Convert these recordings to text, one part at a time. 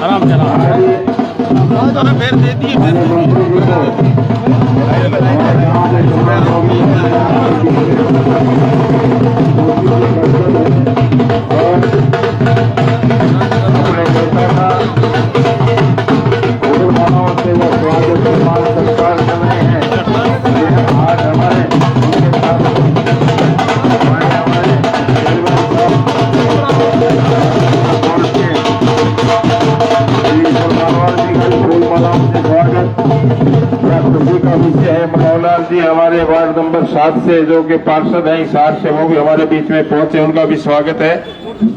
आराम चला फिर दे दिए जी हमारे वार्ड नंबर 7 से जो कि पार्षद हैं हिसार से, वो भी हमारे बीच में पहुंचे, उनका भी स्वागत है।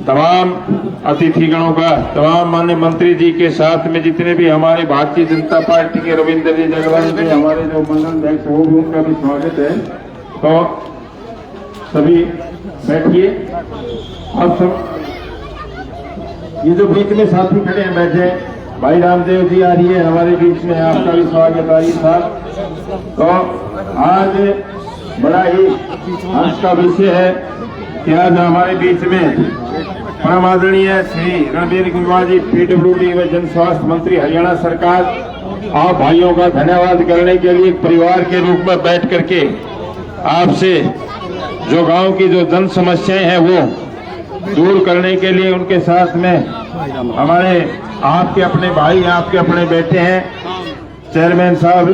तमाम अतिथिगणों का, तमाम माननीय मंत्री जी के साथ में जितने भी हमारे भारतीय जनता पार्टी के रविंद्र जी जगवाल जी, हमारे जो मंडल अध्यक्ष, वो भी उनका भी स्वागत है। तो सभी बैठिए। अब सब ये जो बीच में साथी खड़े हैं बैठे, भाई रामदेव जी आ रही है हमारे बीच में, आपका भी स्वागत है साहब। तो आज बड़ा ही हर्ष का विषय है कि आज हमारे बीच में परम आदरणीय श्री रणबीर गुंजवाल जी, पीडब्ल्यूडी व जन स्वास्थ्य मंत्री हरियाणा सरकार, आप भाइयों का धन्यवाद करने के लिए परिवार के रूप में बैठ करके आपसे जो गांव की जो जन समस्याएं हैं वो दूर करने के लिए उनके साथ में हमारे आपके अपने भाई, आपके अपने बेटे हैं चेयरमैन साहब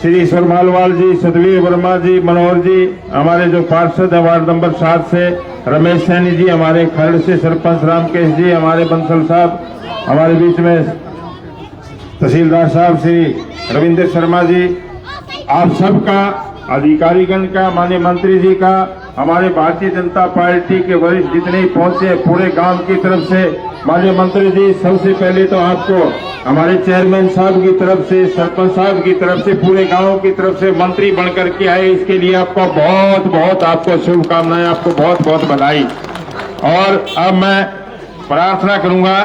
श्री ईश्वर मालवाल जी, सतवीर वर्मा जी, मनोहर जी, हमारे जो पार्षद है वार्ड नंबर 7 से रमेश सैनी जी, हमारे खरड़ से सरपंच रामकेश जी, हमारे बंसल साहब, हमारे बीच में तहसीलदार साहब श्री रविंद्र शर्मा जी, आप सबका, अधिकारीगण का, माननीय मंत्री जी का, हमारे भारतीय जनता पार्टी के वरिष्ठ जितने ही पहुंचे पूरे गांव की तरफ से, माननीय मंत्री जी, सबसे पहले तो आपको हमारे चेयरमैन साहब की तरफ से, सरपंच साहब की तरफ से, पूरे गांव की तरफ से मंत्री बनकर के आए, इसके लिए आपको बहुत बहुत आपको शुभकामनाएं, आपको बहुत बहुत बधाई। और अब मैं प्रार्थना करूंगा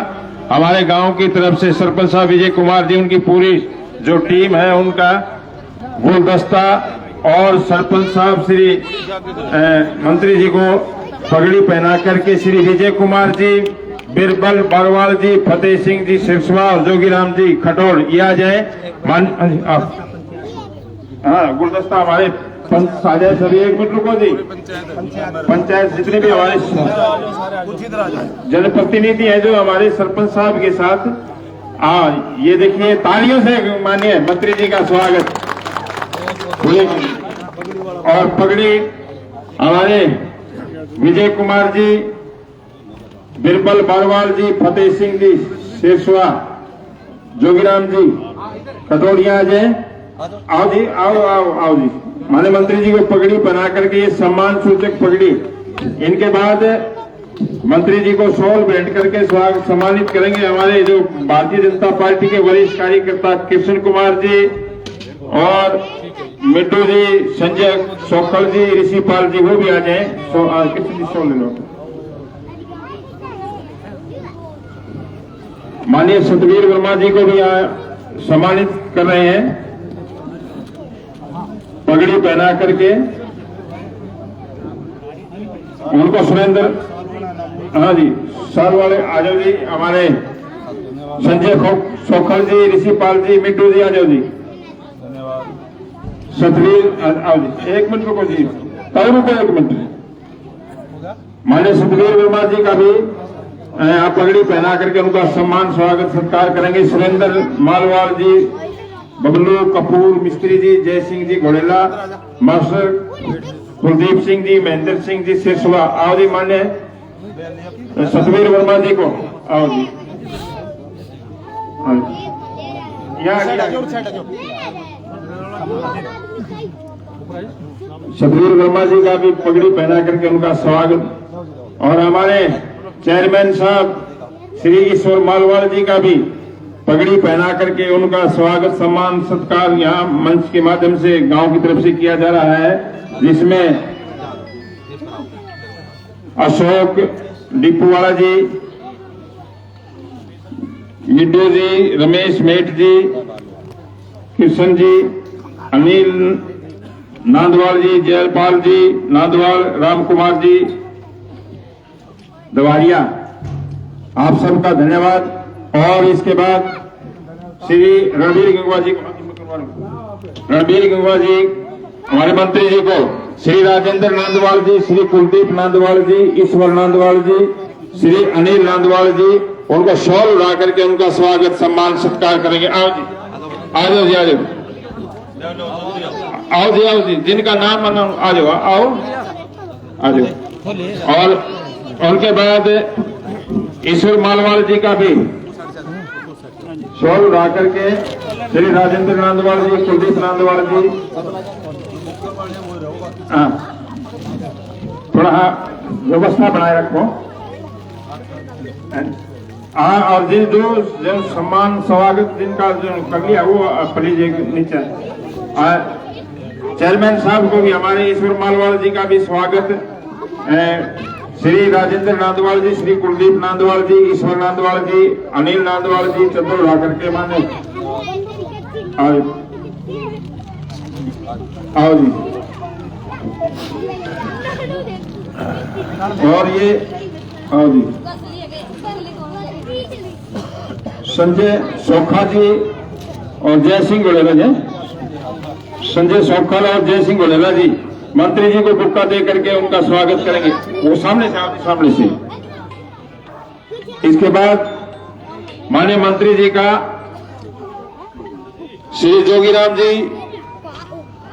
हमारे गांव की तरफ से सरपंच साहब विजय कुमार जी, उनकी पूरी जो टीम है उनका गुलदस्ता, और सरपंच साहब श्री मंत्री जी को पगड़ी पहना करके श्री विजय कुमार जी, बिरबल बारवाल जी, फतेह सिंह जी सिरसवा, जोगीराम जी खटोल, ये आ जाए। हाँ, गुलदस्ता हमारे साझा सभी, एक मिनट रुको जी, पंचायत जितने भी हमारे जनप्रतिनिधि हैं जो हमारे सरपंच साहब के साथ, ये देखिए तालियों से माननीय मंत्री जी का स्वागत। और पगड़ी हमारे विजय कुमार जी, बिरबल बारवाल जी, फतेह सिंह जी सिरसवा, जोगीराम जी कटोरिया जय, आओ जी, आओ आओ आओ जी, माननीय मंत्री जी को पगड़ी बना करके ये सम्मान सूचक पगड़ी, इनके बाद मंत्री जी को शॉल भेंट करके स्वागत सम्मानित करेंगे हमारे जो भारतीय जनता पार्टी के वरिष्ठ कार्यकर्ता कृष्ण कुमार जी और मिट्टू जी, संजय सोखल जी, ऋषिपाल जी, वो भी आ जाए। कृष्ण जी शॉल ले लो। माननीय सतवीर वर्मा जी को भी सम्मानित कर रहे हैं पगड़ी पहना करके, उनको सुरेंद्र, हाँ जी, साल वाले आ जाओ जी, हमारे संजय सोखल जी, ऋषिपाल जी, मिट्टू जी आ जाओ जी, सतवीर आओ जी, एक मिनट रुको जी, कल रुको एक मिनट। माननीय सतवीर वर्मा जी का भी आप पगड़ी पहना करके उनका सम्मान स्वागत सत्कार करेंगे। सुरेंद्र मालवाल जी, बबलू कपूर मिस्त्री जी, जय सिंह जी घोड़ेला, मास्टर कुलदीप सिंह जी, महेंद्र सिंह जी सिरसवा, आओ जी। मान्य सतवीर वर्मा जी को आओ जी, सतवीर वर्मा जी का भी पगड़ी पहना करके उनका स्वागत। और हमारे चेयरमैन साहब श्री ईश्वर मालवाल जी का भी पगड़ी पहना करके उनका स्वागत सम्मान सत्कार यहाँ मंच के माध्यम से गांव की तरफ से किया जा रहा है, जिसमें अशोक डिपूवाला जी, लिड्डू जी, रमेश मेट जी, कृष्ण जी, अनिल नांदवाल जी, जयपाल जी नांदवाल, राम कुमार जी दवारिया, आप सबका धन्यवाद। और इसके बाद श्री रणबीर गंगवा जी हमारे मंत्री जी को, श्री राजेंद्र नांदवाल जी, श्री कुलदीप नांदवाल जी, ईश्वर नांदवाल जी, श्री अनिल नांदवाल जी, उनको शॉल उड़ा करके उनका स्वागत सम्मान सत्कार करेंगे। आओ जी, आ जाओ जी, आ जाओ, आओ जी, आओ जी, जिनका नाम मना आ जाओ, आओ आ जाओ। और उनके बाद ईश्वर मालवाल जी का भी शॉल उड़ा करके श्री राजेंद्र नांदवाल जी, कुलदीप नांदवाल जी, थोड़ा व्यवस्था बनाए रखो। और जो सम्मान स्वागत जिनका जो कर लिया वो प्लीज नीचे। चेयरमैन साहब को भी हमारे ईश्वर मालवाल जी का भी स्वागत, श्री राजेंद्र नांदवाल जी, श्री कुलदीप नांदवाल जी, ईश्वर नांदवाल जी, अनिल नांदवाल जी चतुर उड़ा करके माने आओ जी। और ये आओ जी, संजय सोखा जी और जय सिंह गोलेला जी, संजय सोखा और जय सिंह गोलेला जी मंत्री जी को बुक्का दे करके उनका स्वागत करेंगे, वो सामने से, आपके सामने से। इसके बाद माननीय मंत्री जी का श्री जोगीराम जी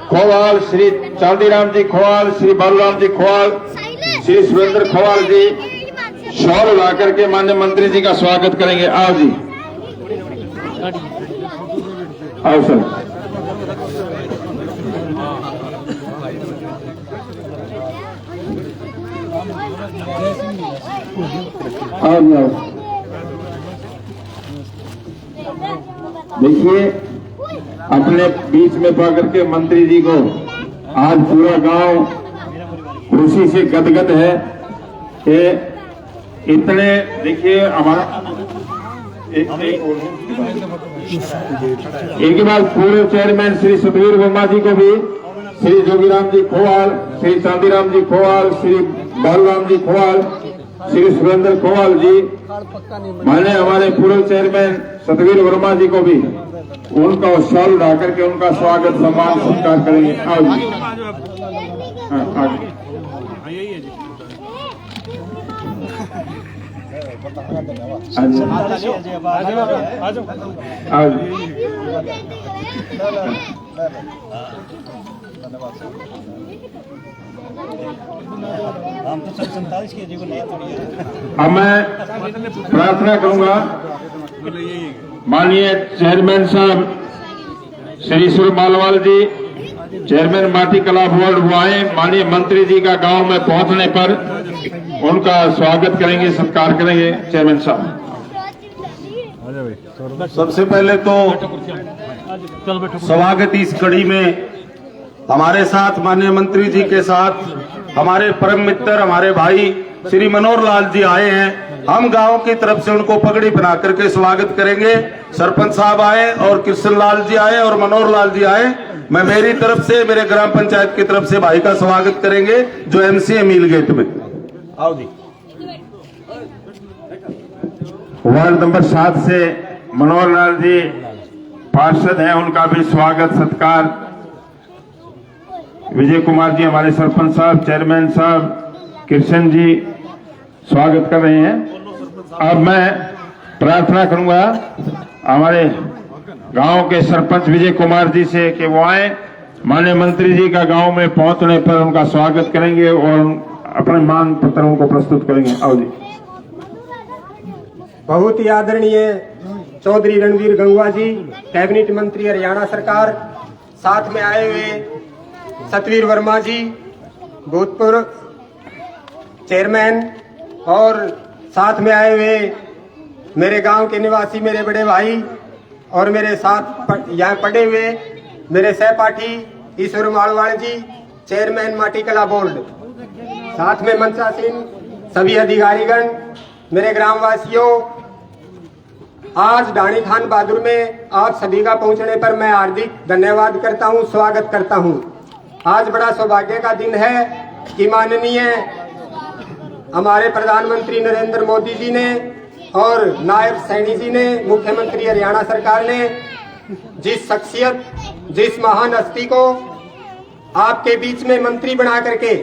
खोवाल, श्री चांदीराम जी खोवाल, श्री बालूराम जी खोवाल, श्री सुरेंद्र खोवाल जी शॉल उड़ा करके माननीय मंत्री जी का स्वागत करेंगे। आओ जी, आओ सर। आओ जी, आओ। देखिए, अपने बीच में पाकर के मंत्री जी को आज पूरा गांव खुशी से गदगद है कि इतने, देखिए हमारा एक के बाद पूर्व चेयरमैन श्री सतवीर वर्मा जी को भी, श्री जोगीराम जी खोवाल, श्री चांदीराम जी खोवाल, श्री बालूराम जी खोवाल, श्री सुरेंद्र खोवाल जी, माने हमारे पूर्व चेयरमैन सतवीर वर्मा जी को भी उनका शॉल उड़ा करके उनका स्वागत सम्मान सत्कार करेंगे। आओ जी, आओ जी। अब मैं प्रार्थना करूंगा माननीय चेयरमैन साहब श्री ईश्वर मालवाल जी, चेयरमैन माटी कला बोर्ड वो आए, माननीय मंत्री जी का गांव में पहुंचने पर उनका स्वागत करेंगे, सत्कार करेंगे। चेयरमैन साहब, सबसे पहले तो स्वागत इस कड़ी में हमारे साथ माननीय मंत्री जी के साथ हमारे परम मित्र, हमारे भाई श्री मनोहर लाल जी आए हैं। हम गांव की तरफ से उनको पगड़ी बना करके स्वागत करेंगे। सरपंच साहब आए और कृष्ण लाल जी आए और मनोहर लाल जी आए। मैं मेरी तरफ से, मेरे ग्राम पंचायत की तरफ से भाई का स्वागत करेंगे जो एमसीए मील गेट में। आओ जी। वार्ड नंबर 7 से मनोहर लाल जी पार्षद हैं, उनका भी स्वागत सत्कार। विजय कुमार जी हमारे सरपंच साहब, चेयरमैन साहब, कृष्ण जी स्वागत कर रहे हैं। अब मैं प्रार्थना करूंगा हमारे गांव के सरपंच विजय कुमार जी से कि वो आए, माननीय मंत्री जी का गांव में पहुंचने पर उनका स्वागत करेंगे और अपने मान पत्रों को प्रस्तुत करेंगे। आओ जी। बहुत ही आदरणीय चौधरी रणबीर गंगवा जी, कैबिनेट मंत्री हरियाणा सरकार, साथ में आए हुए सतवीर वर्मा जी, भूतपूर्व चेयरमैन, और साथ में आए हुए मेरे गांव के निवासी मेरे बड़े भाई और मेरे साथ यहाँ पढ़े हुए मेरे सहपाठी ईश्वर मालवाड़ जी, चेयरमैन माटी कला बोर्ड, साथ में मंचासीन सभी अधिकारीगण, मेरे ग्रामवासियों, आज ढाणी खान बहादुर में आप सभी का पहुंचने पर मैं हार्दिक धन्यवाद करता हूं, स्वागत करता हूं। आज बड़ा सौभाग्य का दिन है कि माननीय हमारे प्रधानमंत्री नरेंद्र मोदी जी ने और नायब सैनी जी ने, मुख्यमंत्री हरियाणा सरकार ने जिस शख्सियत, जिस महान हस्ती को आपके बीच में मंत्री बना करके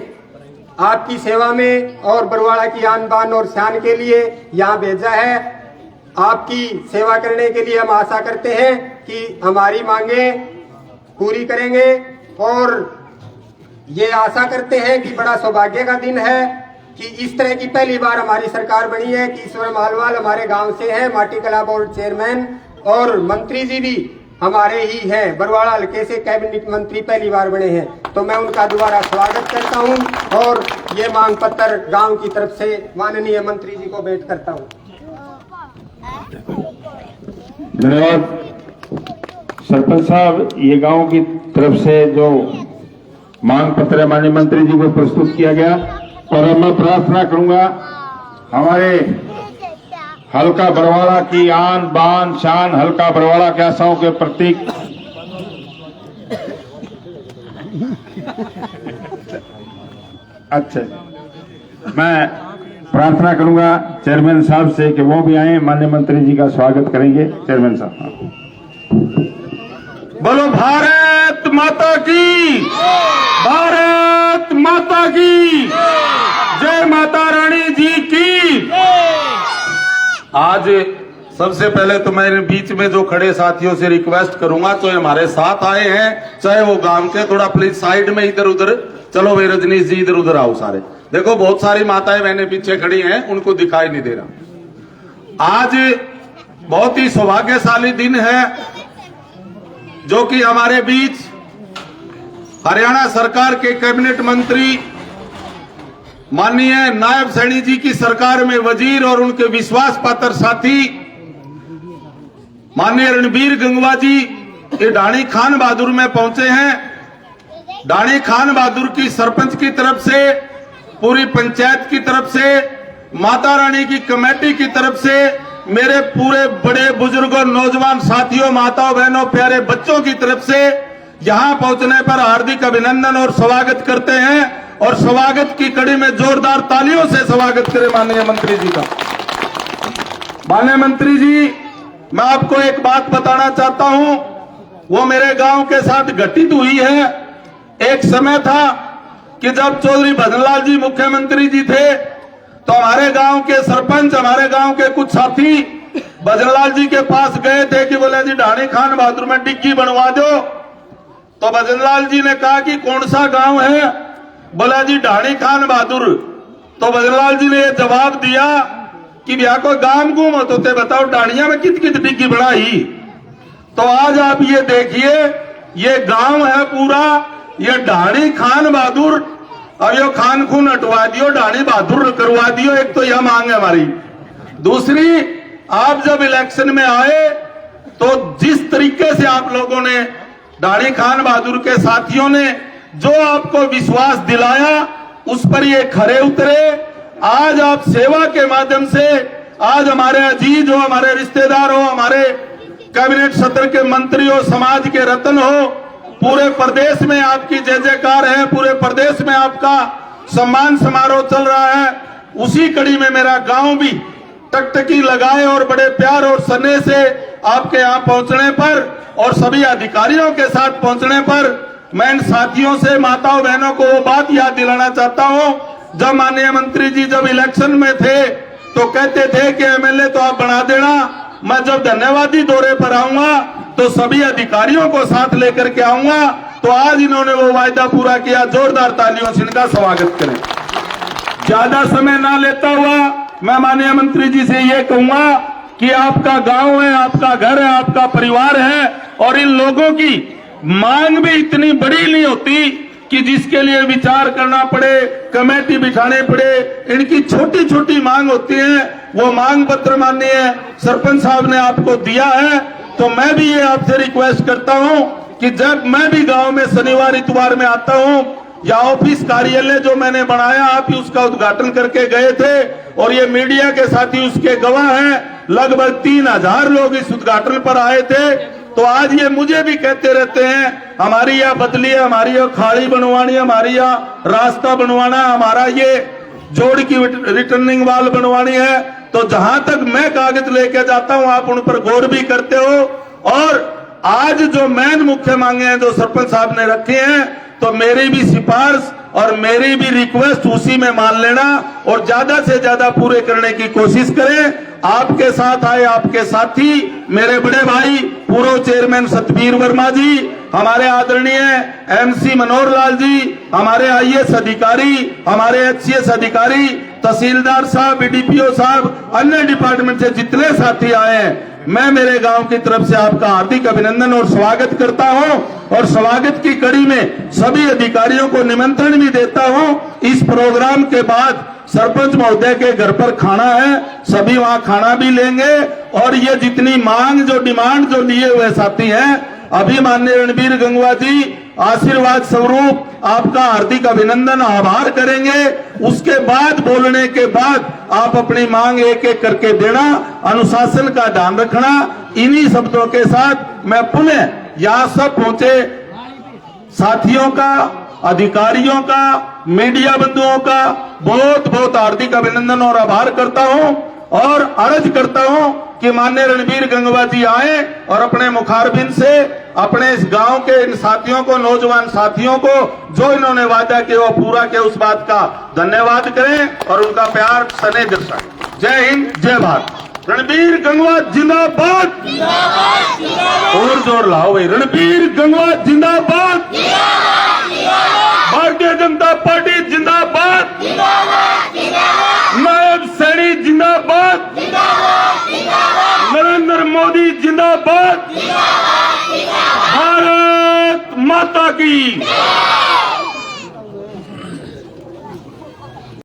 आपकी सेवा में और बरवाड़ा की आन बान और शान के लिए यहाँ भेजा है, आपकी सेवा करने के लिए हम आशा करते हैं कि हमारी मांगे पूरी करेंगे। और ये आशा करते हैं कि बड़ा सौभाग्य का दिन है कि इस तरह की पहली बार हमारी सरकार बनी है कि ईश्वर मालवाल हमारे गांव से हैं, माटी कला बोर्ड चेयरमैन, और मंत्री जी भी हमारे ही हैं, बरवाड़ा हल्के से कैबिनेट मंत्री पहली बार बने हैं। तो मैं उनका दोबारा स्वागत करता हूं और ये मांग पत्र गांव की तरफ से माननीय मंत्री जी को भेंट करता हूं। धन्यवाद सरपंच साहब। ये गांव की तरफ से जो मांग पत्र माननीय मंत्री जी को प्रस्तुत किया गया, और अब मैं प्रार्थना करूंगा हमारे हल्का बरवाड़ा की आन बान शान, हल्का बरवाड़ा के आशाओं के प्रतीक अच्छा, मैं प्रार्थना करूंगा चेयरमैन साहब से कि वो भी आए, माननीय मंत्री जी का स्वागत करेंगे। चेयरमैन साहब। बोलो भारत माता की, भारत माता की जय, माता रानी जी की। आज सबसे पहले तो मेरे बीच में जो खड़े साथियों से रिक्वेस्ट करूंगा, तो हमारे साथ आए हैं, चाहे वो गांव के, थोड़ा प्लीज साइड में इधर उधर चलो। वे रजनीश जी इधर उधर आओ सारे। देखो बहुत सारी माताएं बहनें पीछे खड़ी हैं, उनको दिखाई नहीं दे रहा। आज बहुत ही सौभाग्यशाली दिन है जो कि हमारे बीच हरियाणा सरकार के कैबिनेट मंत्री माननीय नायब सैनी जी की सरकार में वजीर और उनके विश्वास पात्र साथी माननीय रणबीर गंगवा जी ये ढाणी खान बहादुर में पहुंचे हैं। ढाणी खान बहादुर की सरपंच की तरफ से, पूरी पंचायत की तरफ से, माता रानी की कमेटी की तरफ से, मेरे पूरे बड़े बुजुर्गों, नौजवान साथियों, माताओं बहनों, प्यारे बच्चों की तरफ से यहां पहुंचने पर हार्दिक अभिनंदन और स्वागत करते हैं। और स्वागत की कड़ी में जोरदार तालियों से स्वागत करें माननीय मंत्री जी का। माननीय मंत्री जी, मैं आपको एक बात बताना चाहता हूं, वो मेरे गांव के साथ घटित हुई है। एक समय था कि जब चौधरी भजनलाल जी मुख्यमंत्री जी थे, तो हमारे गांव के सरपंच, हमारे गांव के कुछ साथी भजनलाल जी के पास गए थे कि बोले जी ढाणी खान बहादुर में डिग्गी बनवा दो। तो भजनलाल जी ने कहा कि कौन सा गांव है? बोला जी ढाणी खान बहादुर। तो भजनलाल जी ने यह जवाब दिया कि भैया को गांव घूमो तो ते बताओ ढाणिया में कित कित डिग्गी बढ़ाई। तो आज आप ये देखिए, ये गांव है पूरा, ये ढाणी खान बहादुर। अब यो खान खून हटवा दियो, ढाणी बहादुर करवा दियो, एक तो यह मांग है हमारी। दूसरी, आप जब इलेक्शन में आए तो जिस तरीके से आप लोगों ने, ढाणी खान बहादुर के साथियों ने जो आपको विश्वास दिलाया, उस पर ये खरे उतरे। आज आप सेवा के माध्यम से, आज हमारे अजीज हो, हमारे रिश्तेदार हो, हमारे कैबिनेट सत्र के मंत्री हो, समाज के रत्न हो, पूरे प्रदेश में आपकी जय जयकार है, पूरे प्रदेश में आपका सम्मान समारोह चल रहा है। उसी कड़ी में मेरा गांव भी टकटकी लगाए और बड़े प्यार और स्नेह से आपके यहाँ पहुंचने पर और सभी अधिकारियों के साथ पहुंचने पर मैं इन साथियों से, माताओं बहनों को वो बात याद दिलाना चाहता हूं, जब माननीय मंत्री जी जब इलेक्शन में थे तो कहते थे कि एमएलए तो आप बना देना, मैं जब धन्यवादी दौरे पर आऊंगा तो सभी अधिकारियों को साथ लेकर के आऊंगा। तो आज इन्होंने वो वायदा पूरा किया। जोरदार तालियों से इनका स्वागत करें। ज्यादा समय ना लेता हुआ मैं माननीय मंत्री जी से ये कहूंगा कि आपका गांव है, आपका घर है, आपका परिवार है, और इन लोगों की मांग भी इतनी बड़ी नहीं होती कि जिसके लिए विचार करना पड़े, कमेटी बिठाने पड़े। इनकी छोटी छोटी मांग होती है। वो मांग पत्र माननीय सरपंच साहब ने आपको दिया है। तो मैं भी ये आपसे रिक्वेस्ट करता हूं कि जब मैं भी गांव में शनिवार इतवार में आता हूं, या ऑफिस कार्यालय जो मैंने बनाया आप ही उसका उद्घाटन करके गए थे और ये मीडिया के साथी उसके गवाह हैं, लगभग 3000 लोग इस उद्घाटन पर आए थे। तो आज ये मुझे भी कहते रहते हैं हमारी यह बदली है, हमारी यह खाड़ी बनवानी है, हमारी यह रास्ता बनवाना है, हमारा ये जोड़ की रिटर्निंग वाल बनवानी है। तो जहां तक मैं कागज लेके जाता हूं आप उन पर गौर भी करते हो। और आज जो मेन मुख्य मांगे हैं जो सरपंच साहब ने रखे हैं, तो मेरी भी सिफारिश और मेरी भी रिक्वेस्ट उसी में मान लेना और ज्यादा से ज्यादा पूरे करने की कोशिश करें। आपके साथ आए आपके साथी मेरे बड़े भाई पूर्व चेयरमैन सतवीर वर्मा जी, हमारे आदरणीय एमसी मनोहर लाल जी, हमारे आईएएस अधिकारी, हमारे एचसीएस अधिकारी, तहसीलदार साहब, बीडीपीओ साहब, अन्य डिपार्टमेंट से जितने साथी आए हैं, मैं मेरे गांव की तरफ से आपका हार्दिक अभिनंदन और स्वागत करता हूं। और स्वागत की कड़ी में सभी अधिकारियों को निमंत्रण भी देता हूं। इस प्रोग्राम के बाद सरपंच महोदय के घर पर खाना है, सभी वहां खाना भी लेंगे। और ये जितनी मांग जो डिमांड जो लिए हुए साथी हैं, अभी माननीय रणबीर गंगवा जी आशीर्वाद स्वरूप आपका हार्दिक अभिनंदन आभार करेंगे। उसके बाद बोलने के बाद आप अपनी मांग एक एक करके देना, अनुशासन का ध्यान रखना। इन्हीं शब्दों के साथ मैं पुनः यहाँ सब पहुंचे साथियों का, अधिकारियों का, मीडिया बंधुओं का बहुत बहुत हार्दिक अभिनंदन और आभार करता हूं और अर्ज करता हूं कि माननीय रणबीर गंगवा जी आए और अपने मुखारबिन से अपने इस गांव के इन साथियों को, नौजवान साथियों को जो इन्होंने वादा किया वो पूरा किया, उस बात का धन्यवाद करें और उनका प्यार स्नेह दर्शाएं। जय हिंद, जय भारत। रणबीर गंगवा जिंदाबाद, और जोर लाओ भाई। रणबीर गंगवा जिंदाबाद, भारतीय जनता पार्टी जिंदाबाद, नायब सैनी जिंदाबाद, नरेंद्र मोदी जिंदाबाद, भारत माता की।